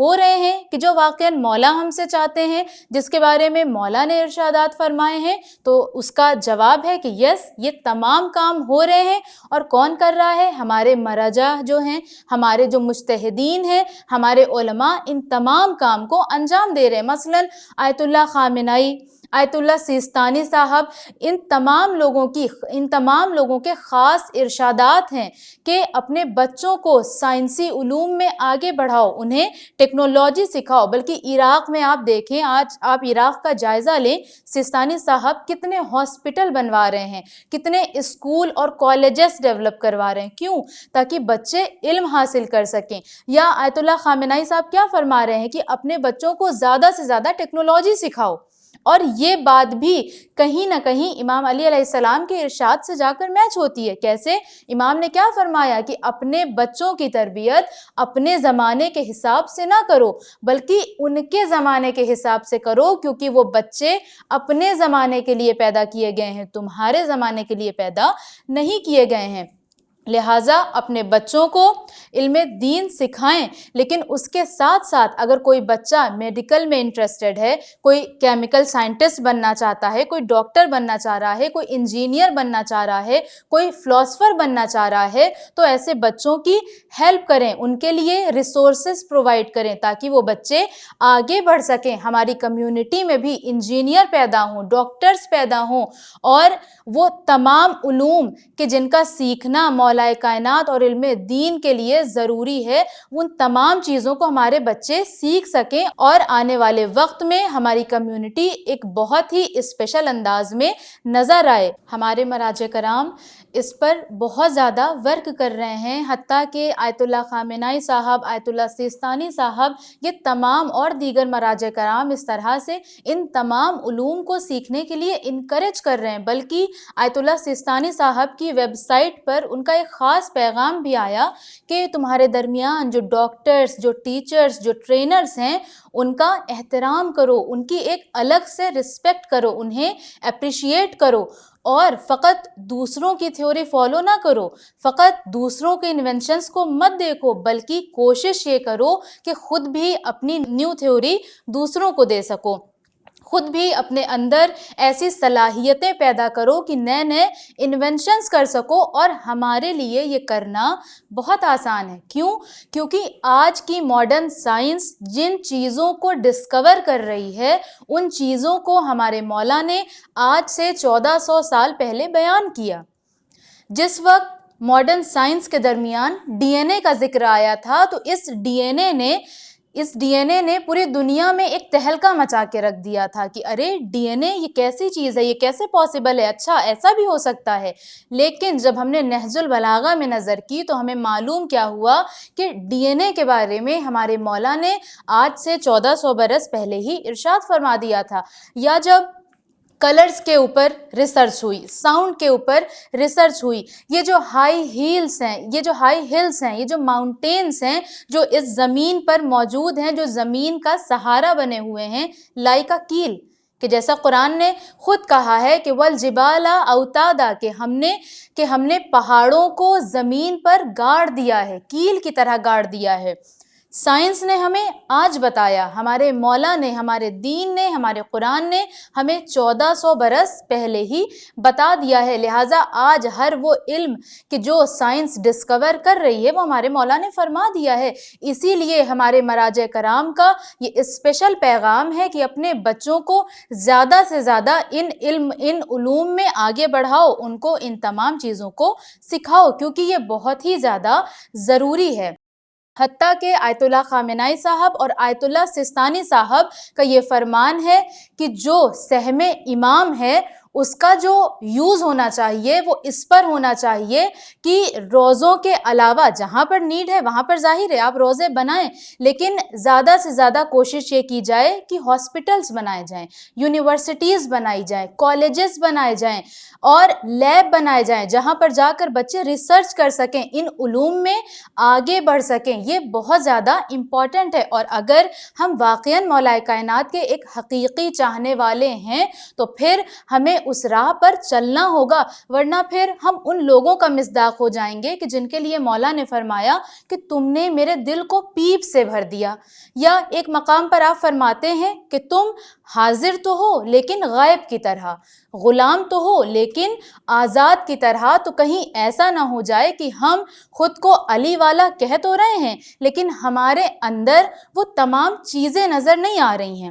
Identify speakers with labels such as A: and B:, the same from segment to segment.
A: ہو رہے ہیں کہ جو واقعاً مولا ہم سے چاہتے ہیں، جس کے بارے میں مولا نے ارشادات فرمائے ہیں؟ تو اس کا جواب ہے کہ یس، یہ تمام کام ہو رہے ہیں۔ اور کون کر رہا ہے؟ ہمارے مرجع جو ہیں، ہمارے جو مجتہدین ہیں، ہمارے علماء ان تمام کام کو انجام دے رہے ہیں۔ مثلاً آیت اللہ خامنائی، آیت اللہ سیستانی صاحب، ان تمام لوگوں کے خاص ارشادات ہیں کہ اپنے بچوں کو سائنسی علوم میں آگے بڑھاؤ، انہیں ٹیکنالوجی سکھاؤ۔ بلکہ عراق میں آپ دیکھیں، آج آپ عراق کا جائزہ لیں، سیستانی صاحب کتنے ہاسپٹل بنوا رہے ہیں، کتنے اسکول اور کالجز ڈیولپ کروا رہے ہیں۔ کیوں؟ تاکہ بچے علم حاصل کر سکیں۔ یا آیت اللہ خامنائی صاحب کیا فرما رہے ہیں کہ اپنے بچوں کو زیادہ سے زیادہ ٹیکنالوجی سکھاؤ۔ اور یہ بات بھی کہیں نہ کہیں امام علی علیہ السلام کے ارشاد سے جا کر میچ ہوتی ہے۔ کیسے؟ امام نے کیا فرمایا کہ اپنے بچوں کی تربیت اپنے زمانے کے حساب سے نہ کرو، بلکہ ان کے زمانے کے حساب سے کرو، کیونکہ وہ بچے اپنے زمانے کے لیے پیدا کیے گئے ہیں، تمہارے زمانے کے لیے پیدا نہیں کیے گئے ہیں۔ لہٰذا اپنے بچوں کو علم دین سکھائیں، لیکن اس کے ساتھ ساتھ اگر کوئی بچہ میڈیکل میں انٹرسٹڈ ہے، کوئی کیمیکل سائنٹسٹ بننا چاہتا ہے، کوئی ڈاکٹر بننا چاہ رہا ہے، کوئی انجینئر بننا چاہ رہا ہے، کوئی فلاسفر بننا چاہ رہا ہے، تو ایسے بچوں کی ہیلپ کریں، ان کے لیے ریسورسز پرووائڈ کریں تاکہ وہ بچے آگے بڑھ سکیں، ہماری کمیونٹی میں بھی انجینئر پیدا ہوں، ڈاکٹرز پیدا ہوں، اور وہ تمام علوم کہ جن کا سیکھنا مولا کائنات اور علم دین کے لیے ضروری ہے، ان تمام چیزوں کو ہمارے بچے سیکھ سکیں اور آنے والے وقت میں ہماری کمیونٹی ایک بہت ہی اسپیشل انداز میں نظر آئے۔ ہمارے مراجع کرام اس پر بہت زیادہ ورک کر رہے ہیں، حتیٰ کہ آیت اللہ خامنائی صاحب، آیت اللہ سیستانی صاحب، یہ تمام اور دیگر مراجع کرام اس طرح سے ان تمام علوم کو سیکھنے کے لیے انکریج کر رہے ہیں۔ بلکہ آیت اللہ سیستانی صاحب کی ویب سائٹ پر ان کا ایک خاص پیغام بھی آیا کہ تمہارے درمیان جو ڈاکٹرز، جو ٹیچرز، جو ٹرینرز ہیں، ان کا احترام کرو، ان کی ایک الگ سے رسپیکٹ کرو، انہیں اپریشیٹ کرو، اور فقط دوسروں کی تھیوری فالو نہ کرو، فقط دوسروں کے انوینشنز کو مت دیکھو، بلکہ کوشش یہ کرو کہ خود بھی اپنی نیو تھیوری دوسروں کو دے سکو، خود بھی اپنے اندر ایسی صلاحیتیں پیدا کرو کہ نئے نئے انوینشنز کر سکو۔ اور ہمارے لیے یہ کرنا بہت آسان ہے۔ کیوں؟ کیونکہ آج کی ماڈرن سائنس جن چیزوں کو ڈسکور کر رہی ہے، ان چیزوں کو ہمارے مولا نے آج سے 1400 سال پہلے بیان کیا۔ جس وقت ماڈرن سائنس کے درمیان ڈی این اے کا ذکر آیا تھا، تو اس ڈی این اے نے پوری دنیا میں ایک تہلکہ مچا کے رکھ دیا تھا کہ ارے ڈی این اے یہ کیسی چیز ہے، یہ کیسے پاسبل ہے، اچھا ایسا بھی ہو سکتا ہے۔ لیکن جب ہم نے نہج البلاغہ میں نظر کی تو ہمیں معلوم کیا ہوا کہ ڈی این اے کے بارے میں ہمارے مولا نے آج سے 1400 برس پہلے ہی ارشاد فرما دیا تھا۔ یا جب کلرز کے اوپر ریسرچ ہوئی، ساؤنڈ کے اوپر ریسرچ ہوئی، یہ جو ہائی ہلس ہیں، یہ جو ماؤنٹینز ہیں جو اس زمین پر موجود ہیں، جو زمین کا سہارا بنے ہوئے ہیں، لائکا کیل، کہ جیسا قرآن نے خود کہا ہے کہ والجبال اوتادا، کہ ہم نے پہاڑوں کو زمین پر گاڑ دیا ہے، کیل کی طرح گاڑ دیا ہے۔ سائنس نے ہمیں آج بتایا، ہمارے مولا نے، ہمارے دین نے، ہمارے قرآن نے ہمیں 1400 برس پہلے ہی بتا دیا ہے۔ لہٰذا آج ہر وہ علم کہ جو سائنس ڈسکور کر رہی ہے وہ ہمارے مولا نے فرما دیا ہے۔ اسی لیے ہمارے مراجع کرام کا یہ اسپیشل پیغام ہے کہ اپنے بچوں کو زیادہ سے زیادہ ان علوم میں آگے بڑھاؤ، ان کو ان تمام چیزوں کو سکھاؤ، کیونکہ یہ بہت ہی زیادہ ضروری ہے۔ حتیٰ کہ آیت اللہ خامنائی صاحب اور آیت اللہ سیستانی صاحب کا یہ فرمان ہے کہ جو سہم امام ہے اس کا جو یوز ہونا چاہیے وہ اس پر ہونا چاہیے کہ روزوں کے علاوہ جہاں پر نیڈ ہے وہاں پر ظاہر ہے آپ روزے بنائیں، لیکن زیادہ سے زیادہ کوشش یہ کی جائے کہ ہاسپٹلز بنائے جائیں، یونیورسٹیز بنائی جائیں، کالجز بنائے جائیں اور لیب بنائے جائیں جہاں پر جا کر بچے ریسرچ کر سکیں، ان علوم میں آگے بڑھ سکیں۔ یہ بہت زیادہ امپورٹنٹ ہے، اور اگر ہم واقعاً مولا کائنات کے ایک حقیقی چاہنے والے ہیں تو پھر ہمیں اس راہ پر چلنا ہوگا، ورنہ پھر ہم ان لوگوں کا مصداق ہو جائیں گے کہ جن کے لیے مولا نے فرمایا کہ تم نے میرے دل کو پیپ سے بھر دیا۔ یا ایک مقام پر آپ فرماتے ہیں کہ تم حاضر تو ہو لیکن غائب کی طرح، غلام تو ہو لیکن آزاد کی طرح، تو کہیں ایسا نہ ہو جائے کہ ہم خود کو علی والا کہہ تو رہے ہیں لیکن ہمارے اندر وہ تمام چیزیں نظر نہیں آ رہی ہیں،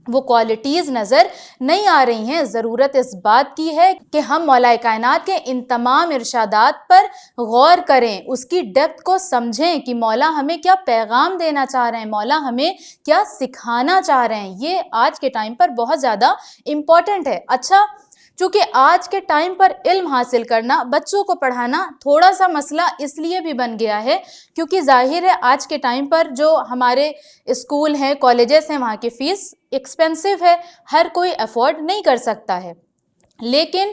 A: وہ کوالٹیز نظر نہیں آ رہی ہیں۔ ضرورت اس بات کی ہے کہ ہم مولا کائنات کے ان تمام ارشادات پر غور کریں، اس کی ڈیپتھ کو سمجھیں کہ مولا ہمیں کیا پیغام دینا چاہ رہے ہیں، مولا ہمیں کیا سکھانا چاہ رہے ہیں۔ یہ آج کے ٹائم پر بہت زیادہ امپورٹنٹ ہے۔ اچھا، چونکہ آج کے ٹائم پر علم حاصل کرنا، بچوں کو پڑھانا تھوڑا سا مسئلہ اس لیے بھی بن گیا ہے کیونکہ ظاہر ہے آج کے ٹائم پر جو ہمارے اسکول ہیں، کالجز ہیں، وہاں کی فیس ایکسپینسو ہے، ہر کوئی افورڈ نہیں کر سکتا ہے۔ لیکن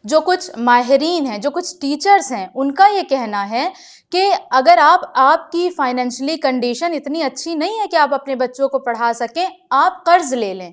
A: جو کچھ ماہرین ہیں، جو کچھ ٹیچرز ہیں، ان کا یہ کہنا ہے کہ اگر آپ کی فائنینشلی کنڈیشن اتنی اچھی نہیں ہے کہ آپ اپنے بچوں کو پڑھا سکیں، آپ قرض لے لیں۔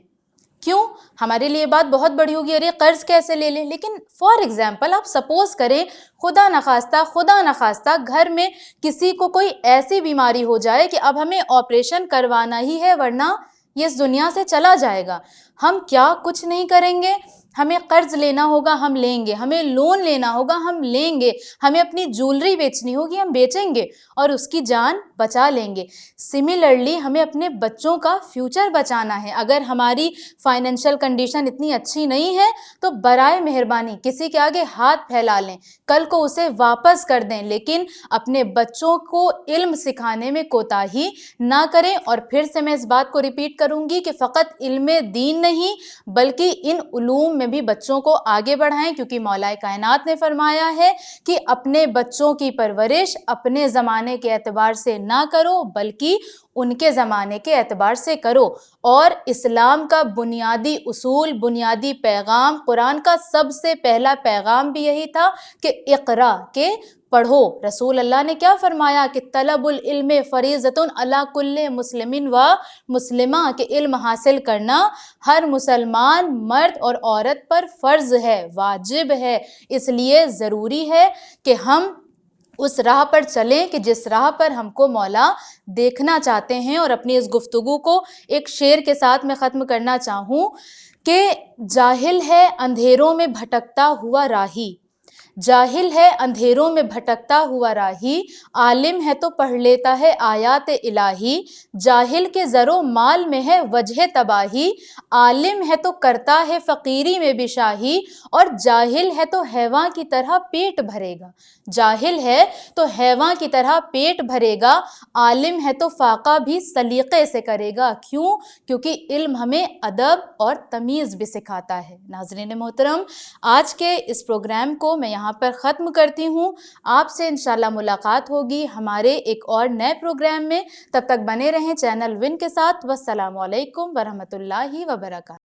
A: کیوں؟ ہمارے لیے بات بہت بڑی ہوگی، ارے قرض کیسے لے لیں؟ لیکن فار ایگزامپل آپ سپوز کریں خدا نخواستہ گھر میں کسی کو کوئی ایسی بیماری ہو جائے کہ اب ہمیں آپریشن کروانا ہی ہے ورنہ یہ اس دنیا سے چلا جائے گا، ہم کیا کچھ نہیں کریں گے؟ ہمیں قرض لینا ہوگا، ہم لیں گے، ہمیں لون لینا ہوگا، ہم لیں گے، ہمیں اپنی جولری بیچنی ہوگی، ہم بیچیں گے اور اس کی جان بچا لیں گے۔ سملرلی ہمیں اپنے بچوں کا فیوچر بچانا ہے۔ اگر ہماری فائنینشیل کنڈیشن اتنی اچھی نہیں ہے تو برائے مہربانی کسی کے آگے ہاتھ پھیلا لیں، کل کو اسے واپس کر دیں، لیکن اپنے بچوں کو علم سکھانے میں کوتاہی نہ کریں۔ اور پھر سے میں اس بات کو ریپیٹ کروں گی کہ فقط علم دین نہیں بلکہ ان علوم میں بھی بچوں کو آگے بڑھائیں، کیونکہ مولا کائنات نے فرمایا ہے کہ اپنے بچوں کی پرورش اپنے زمانے کے اعتبار سے نہ کرو بلکہ ان کے زمانے کے اعتبار سے کرو۔ اور اسلام کا بنیادی اصول، بنیادی پیغام، قرآن کا سب سے پہلا پیغام بھی یہی تھا کہ اقرا، کہ پڑھو۔ رسول اللہ نے کیا فرمایا کہ طلب العلم فریضۃ علی کل مسلم و مسلمہ، کہ علم حاصل کرنا ہر مسلمان مرد اور عورت پر فرض ہے، واجب ہے۔ اس لیے ضروری ہے کہ ہم اس راہ پر چلیں کہ جس راہ پر ہم کو مولا دیکھنا چاہتے ہیں۔ اور اپنی اس گفتگو کو ایک شعر کے ساتھ میں ختم کرنا چاہوں کہ جاہل ہے اندھیروں میں بھٹکتا ہوا راہی، جاہل ہے اندھیروں میں بھٹکتا ہوا راہی، عالم ہے تو پڑھ لیتا ہے آیات الہی، جاہل کے زر و مال میں ہے وجہ تباہی، عالم ہے تو کرتا ہے فقیری میں بھی شاہی، اور جاہل ہے تو حیواں کی طرح پیٹ بھرے گا، جاہل ہے تو حیواں کی طرح پیٹ بھرے گا، عالم ہے تو فاقہ بھی سلیقے سے کرے گا۔ کیوں؟ کیونکہ علم ہمیں ادب اور تمیز بھی سکھاتا ہے۔ ناظرین محترم، آج کے اس پروگرام کو میں یہاں پر ختم کرتی ہوں۔ آپ سے انشاءاللہ ملاقات ہوگی ہمارے ایک اور نئے پروگرام میں، تب تک بنے رہیں چینل ون کے ساتھ۔ والسلام علیکم ورحمۃ اللہ وبرکاتہ۔